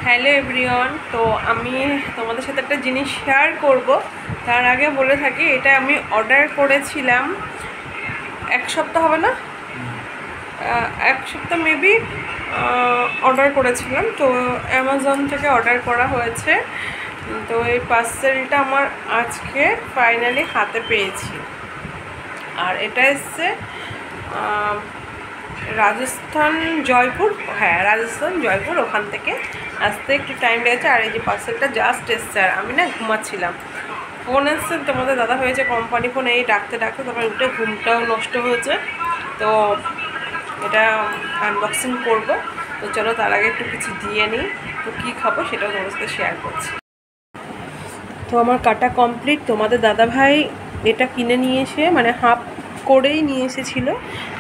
Hello everyone. তো আমি তোমাদের সাথে একটা জিনিস শেয়ার করব। তার আগে বলে থাকি, এটা আমি অর্ডার করেছিলাম এক সপ্তাহ হবে না, এক সপ্তাহ মেবি অর্ডার করেছিলাম। তো অ্যামাজন থেকে অর্ডার করা হয়েছে। তো এই পার্সেলটা আমার আজকে ফাইনালি হাতে পেয়েছি। আর এটা এসছে রাজস্থান জয়পুর, হ্যাঁ রাজস্থান জয়পুর, ওখান থেকে আসতে একটু টাইম লেগেছে। আর এই যে পার্সেলটা জাস্ট এসছে, আর আমি না ঘুমাচ্ছিলাম, ফোন এসছে তোমাদের দাদা হয়েছে কোম্পানি ফোন, এই ডাকতে ডাকতে তারপরে উঠে ঘুমটাও নষ্ট হয়েছে। তো এটা আনবক্সিং করব। তো চলো তার আগে একটু কিছু দিয়ে নিই। তো কী খাবো সেটাও তোমাদের সাথে শেয়ার করছি। তো আমার কাটা কমপ্লিট। তোমাদের দাদাভাই এটা কিনে নিয়ে এসে, মানে হাফ করেই নিয়ে এসেছিলো,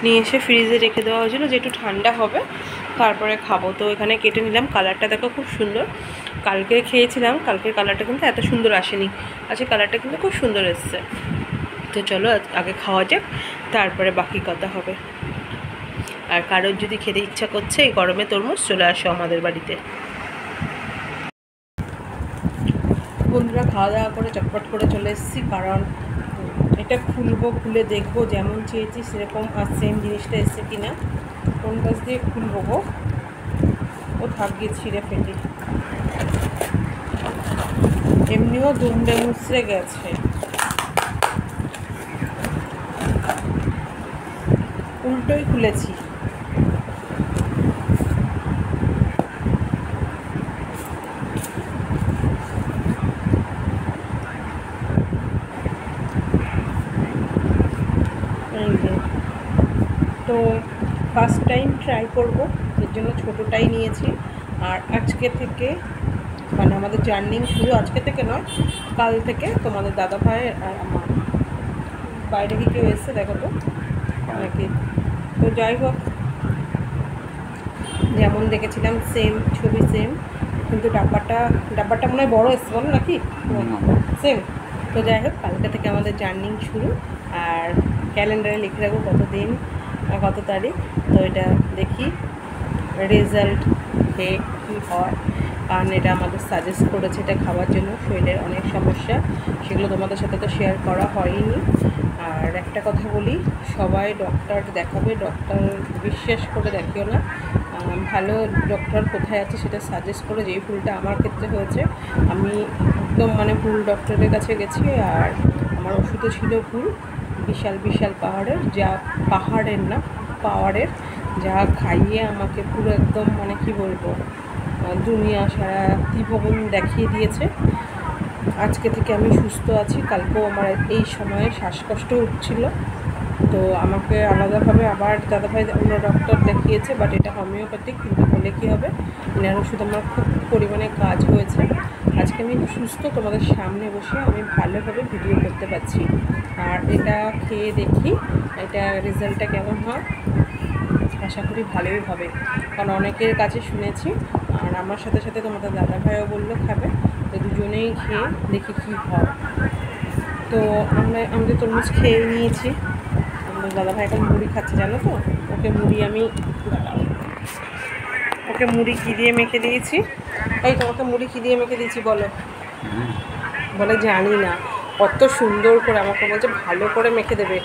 নিয়ে এসে ফ্রিজে রেখে দেওয়া হয়েছিলো যে একটু ঠান্ডা হবে তারপরে খাবো। তো এখানে কেটে নিলাম। কালারটা দেখো খুব সুন্দর। কালকে খেয়েছিলাম, কালকের কালারটা কিন্তু এত সুন্দর আসেনি, আজকে কালারটা কিন্তু খুব সুন্দর এসছে। তো চলো আগে খাওয়া যাক, তারপরে বাকি কথা হবে। আর কারোর যদি খেতে ইচ্ছা করছে এই গরমে তরমুজ, চলে আসো আমাদের বাড়িতে। বন্ধুরা খাওয়া দাওয়া করে চটপট করে চলে এসেছি, কারণ এটা খুলবো, খুলে দেখবো যেমন চেয়েছি সেরকম আর সেম জিনিসটা এসছে কিনা। কোন কাজ দিয়ে খুলবো গো, ও থাকবে ছিঁড়ে ফেটে, এমনিও দুমড়ে মুচড়ে গেছে। উল্টোই খুলেছি। তো ফার্স্ট টাইম ট্রাই করব, এর জন্য ছোটোটাই নিয়েছি। আর আজকে থেকে, মানে আমাদের জার্নি শুরু আজকে থেকে নয়, কাল থেকে তোমাদের দাদাভাই আর আমার। বাইরে কি কেউ এসছে দেখো তো নাকি? তো যাই হোক, যেমন দেখেছিলাম সেম ছবি সেম, কিন্তু ডাব্বাটা মনে হয় বড়ো এসছে, বলো নাকি সেম। তো যাই হোক, কালকে থেকে আমাদের জার্নি শুরু। আর ক্যালেন্ডারে লিখে রাখবো কত দিন কত তারিখ। তো এটা দেখি রেজাল্ট ডেট কী হয়। কারণ এটা আমাদের সাজেস্ট করেছে এটা খাওয়ার জন্য। শরীরের অনেক সমস্যা, সেগুলো তোমাদের সাথে তো শেয়ার করা হয়নি। আর একটা কথা বলি, সবাই ডক্টর দেখাবে, ডক্টর বিশ্বাস করে দেখিও না। ভালো ডক্টর কোথায় আছে সেটা সাজেস্ট করে, যেই ভুলটা আমার ক্ষেত্রে হয়েছে, আমি একদম মানে ভুল ডক্টরের কাছে গেছি। আর আমার ওষুধও ছিল ভুল, বিশাল বিশাল পাহাড়ের না পাওয়ারের, যা খাইয়ে আমাকে পুরো একদম মানে কি বলবো, দুনিয়া সারা ত্রিভুবন দেখিয়ে দিয়েছে। আজকে থেকে আমি সুস্থ আছি। কালকেও আমার এই সময়ে শ্বাসকষ্ট উঠছিল, তো আমাকে আলাদাভাবে আবার দাদাভাই অন্য ডক্টর দেখিয়েছে, বাট এটা হোমিওপ্যাথিক। কিন্তু বলে কী হবে, এনার ওষুধ আমার খুব পরিমাণে কাজ হয়েছে। আজকে আমি সুস্থ, তোমাদের সামনে বসে আমি ভালোভাবে ভিডিও করতে পারছি। আর এটা খেয়ে দেখি এটা রেজাল্টটা কেমন হয়। আশা করি ভালোই হবে, কারণ অনেকের কাছে শুনেছি। আর আমার সাথে সাথে তোমাদের দাদাভাইও বললো খাবে, তো দুজনেই খেয়ে দেখি কী হয়। তো আমাদের তরমুজ খেয়ে নিয়েছি। আমাদের দাদাভাই এখন মুড়ি খাচ্ছে, জানো তো। ওকে মুড়ি কী দিয়ে মেখে দিয়েছি? এই তোমাকে মুড়ি কী দিয়ে মেখে দিয়েছি বলো? বলে জানি না। কত সুন্দর করে আমাকে বলছে ভালো করে মেখে দেবে।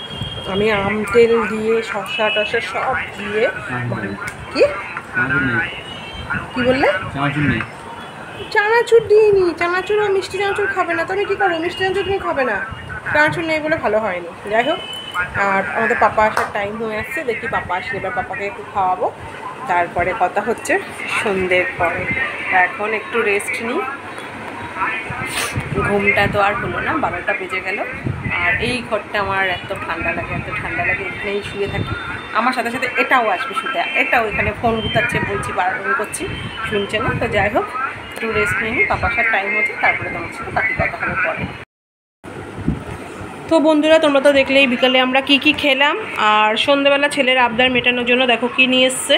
আমি আম তেল দিয়ে শসা টসা সব দিয়ে। কি কি বললে? চানাচুর দিইনি। চানাচুর ও মিষ্টি চানাচুর খাবে না, তো আমি কী করবো? মিষ্টি চানাচুর তুমি খাবে না, চানাচুর নেই বলে ভালো হয়নি। যাই হোক, আর আমাদের পাপা আসার টাইম হয়ে আসছে, দেখি পাপা আসলে এবার পাপাকে একটু খাওয়াবো, তারপরে কথা হচ্ছে সন্ধ্যের পরে। এখন একটু রেস্ট নিই। ঘুমটা তো আর হলো না, 12টা বেজে গেল। আর এই ঘরটা আমার এত ঠান্ডা লাগে, এখানেই শুয়ে থাকি। আমার সাথে সাথে এটাও আসবে শুতে, এটাও এখানে ফোন গুতাচ্ছে, বলছি বারণ করছি, শুনছে না। তো যাই হোক, একটু রেস্ট নিয়ে নিই, পাপা আসার টাইম হচ্ছে, তারপরে তোমার সাথে বাকি কথা হবে পরে। তো বন্ধুরা, তোমরা তো দেখলেই বিকালে আমরা কি কি খেলাম। আর সন্ধ্যেবেলা ছেলের আবদার মেটানোর জন্য দেখো কি নিয়ে এসছে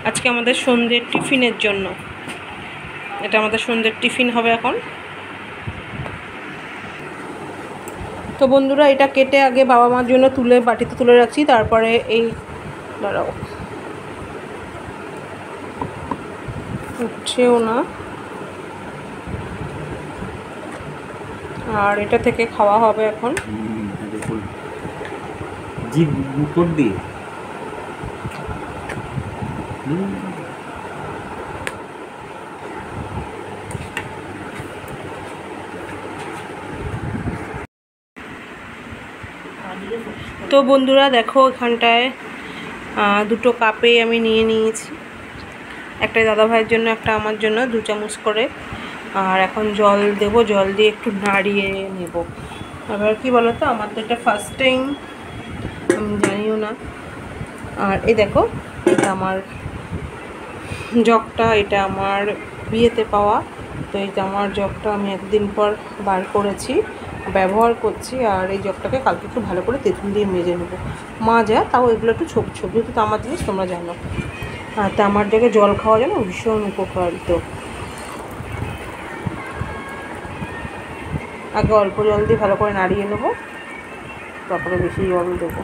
আজকে আমাদের সন্ধ্যের টিফিনের জন্য। এটা আমাদের সন্ধ্যের টিফিন হবে এখন। তো বন্ধুরা, এটা কেটে আগে বাবা মার জন্য বাটিতে তুলে রাখছি, তারপরে এই দাঁড়াও উঠছেও না, আর এটা থেকে খাওয়া হবে এখন। জিভ মুখ দিয়ে তো বন্ধুরা দেখো, এখানটায় দুটো কাপে আমি নিয়ে নিয়েছি, একটা দাদা ভাইয়ের জন্য, একটা আমার জন্য, 2 চামচ করে। আর এখন জল দেব, জল দিয়ে একটু নাড়িয়ে নেব। আবার কি বলো তো, আমার তো এটা ফার্স্ট টাইম, আমি জানিও না। আর এই দেখো, এটা আমার জগটা, এটা আমার বিয়েতে পাওয়া। তো এইটা আমার জগটা আমি একদিন পর বার করেছি, ব্যবহার করছি। আর এই জগটাকে কালকে একটু ভালো করে তেঁতুল দিয়ে মেজে নেবো, মাজা, তাও এগুলো একটু ছোপ ছোপ, যেহেতু তামার জিনিস তোমরা জানো। আর তামার জায়গায় জল খাওয়া যেন ভীষণ উপকারিত। আগে অল্প জল দিয়ে ভালো করে নাড়িয়ে নেবো, তারপরে বেশি জল দেবো।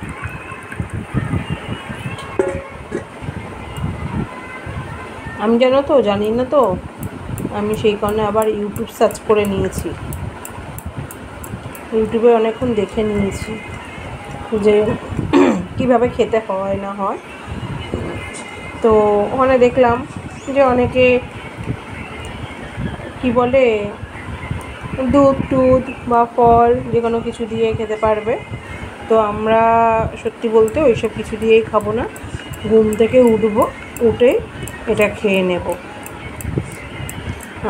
আমি জানো তো, জানি না তো, আমি সেই কারণে আবার ইউটিউব সার্চ করে নিয়েছি, ইউটিউবে অনেকক্ষণ দেখে নিয়েছি যে কিভাবে খেতে হয় না হয়। তো ওখানে দেখলাম যে অনেকে কি বলে, দুধ টুধ বা ফল যে কোনো কিছু দিয়ে খেতে পারবে। তো আমরা সত্যি বলতে ওইসব কিছু দিয়েই খাবো না, ঘুম থেকে উঠবো, উঠে এটা খেয়ে নেব।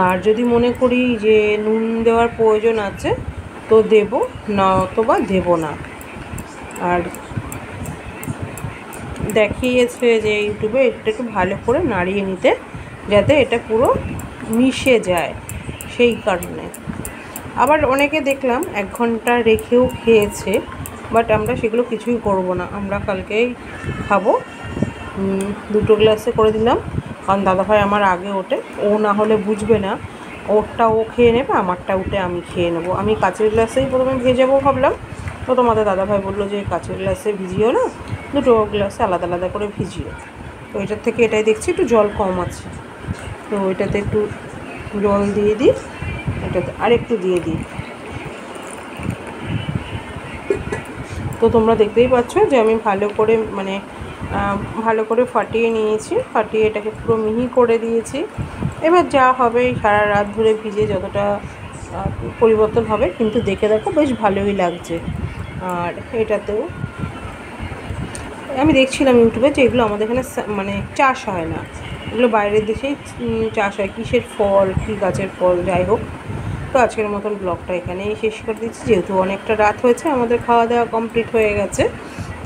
আর যদি মনে করি যে নুন দেওয়ার প্রয়োজন আছে তো দেব, না অথবা দেব না। আর দেখিয়েছে যে ইউটিউবে এটা একটু ভালো করে নাড়িয়ে নিতে, যাতে এটা পুরো মিশে যায়, সেই কারণে। আবার অনেকে দেখলাম 1 ঘন্টা রেখেও খেয়েছে, বাট আমরা সেগুলো কিছুই করব না, আমরা কালকেই খাবো। 2 গ্লাসে করে দিলাম, কারণ দাদাভাই আমার আগে ওঠে, ও না হলে বুঝবে না, ওরটা ও খেয়ে নেবে, আমারটা উঠে আমি খেয়ে নেবো। আমি কাচের গ্লাসেই প্রথমে ভেজাবো ভাবলাম, তো তোমাদের দাদাভাই বললো যে কাচের গ্লাসে ভিজিও না, 2 গ্লাসে আলাদা আলাদা করে ভিজিও। তো এটার থেকে এটাই দেখছি একটু জল কম আছে, তো এটাতে একটু জল দিয়ে দিই, এটাতে আরেকটু দিয়ে দিই। তো তোমরা দেখতেই পাচ্ছ যে আমি ভালো করে ফাটিয়ে নিয়েছি, ফাটিয়ে এটাকে পুরো মিহি করে দিয়েছি। এবার যা হবে, সারা রাত ধরে ভিজে যতটা পরিবর্তন হবে, কিন্তু দেখে দেখো বেশ ভালোই লাগছে। আর এটাতেও আমি দেখছিলাম ইউটিউবে যে এগুলো আমাদের এখানে চাষ হয় না, এগুলো বাইরের দেশেই চাষ হয়, কিসের ফল, কী গাছের ফল, যাই হোক। তো আজকের মতন ব্লগটা এখানেই শেষ করে দিচ্ছি, যেহেতু অনেকটা রাত হয়েছে, আমাদের খাওয়া দাওয়া কমপ্লিট হয়ে গেছে।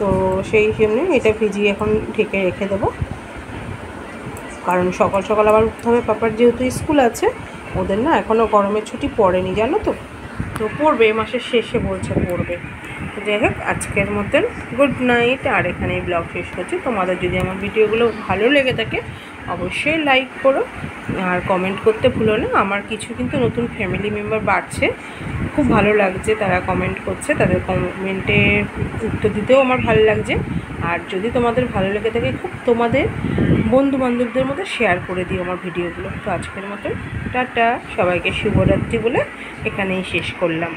তো সেই জন্য এটা ভিজিয়ে এখন ঢেকে রেখে দেবো, কারণ সকাল সকাল আবার উঠতে হবে, পাপার যেহেতু স্কুল আছে, ওদের না এখনও গরমের ছুটি পড়েনি, জানো তো। তো পড়বে, এই মাসের শেষে বলছে পড়বে। যাই হোক, আজকের মতন গুড নাইট। আর এখানেই ব্লগ শেষ করছি। তোমাদের যদি আমার ভিডিওগুলো ভালো লেগে থাকে অবশ্যই লাইক করো আর কমেন্ট করতে ভুলো না। আমার কিছু কিন্তু নতুন ফ্যামিলি মেম্বার বাড়ছে, খুব ভালো লাগছে, তারা কমেন্ট করছে, তাদের কমেন্টে উত্তর দিতেও আমার ভালো লাগছে। আর যদি তোমাদের ভালো লেগে থাকে, খুব তোমাদের বন্ধু বান্ধবদের মধ্যে শেয়ার করে দিও আমার ভিডিওগুলো। তো আজকের মতন টাটা, সবাইকে শুভরাত্রি বলে এখানেই শেষ করলাম।